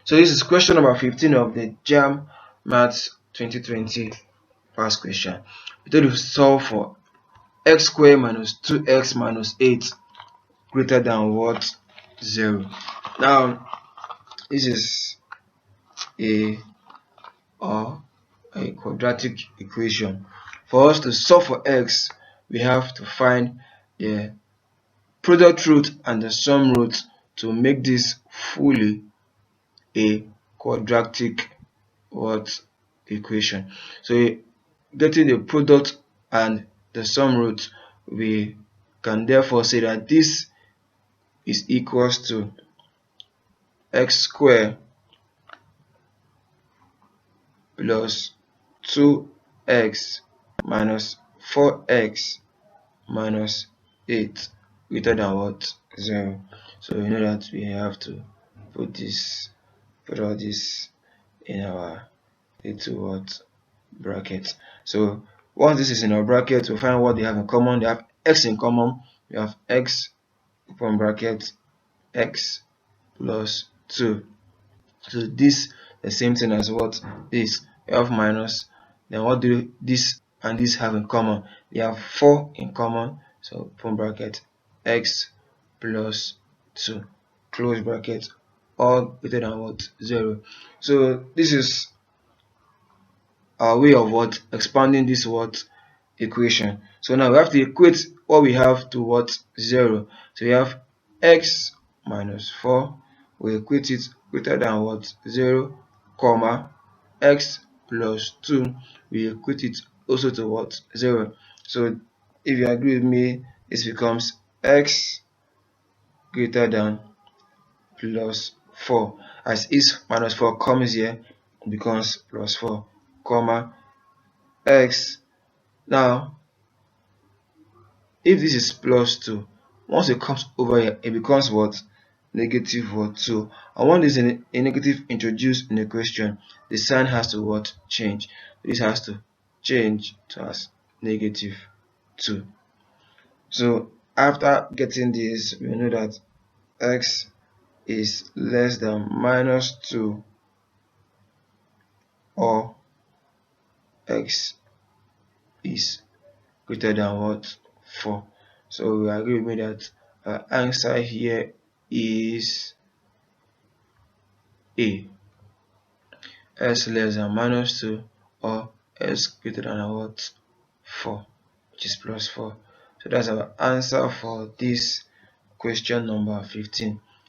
So this is question number 15 of the JAMB Maths 2020 past question. We need to solve for x squared minus 2x minus 8 greater than what? 0. Now this is a quadratic equation. For us to solve for x, we have to find the product root and the sum root to make this fully a quadratic equation. So getting the product and the sum root, we can therefore say that this is equals to x squared plus 2x minus 4x minus 8 greater than what? 0. So we know that we have to put all this in our little bracket. So once this is in our bracket, we'll find what they have in common. They have x in common. We have x open bracket x plus 2. So this the same thing as what this. We have minus. Then what do this and this have in common? They have 4 in common. So open bracket x plus 2 close bracket, all greater than what? 0. So this is our way of expanding this equation. So now we have to equate what we have to 0. So we have x minus 4, we equate it greater than 0, comma x plus 2, we equate it also to 0. So if you agree with me, this becomes x greater than plus 4. As is minus 4 comes here, it becomes plus 4, comma x. Now if this is plus 2, once it comes over here, it becomes what? Negative 2. And when there's a negative introduced in the question, the sign has to change. This has to change to as negative 2. So after getting this, we know that x is less than minus 2 or x is greater than 4. So we agree with me that our answer here is A, x less than minus 2 or x greater than 4, which is plus 4. So that's our answer for this question number 15.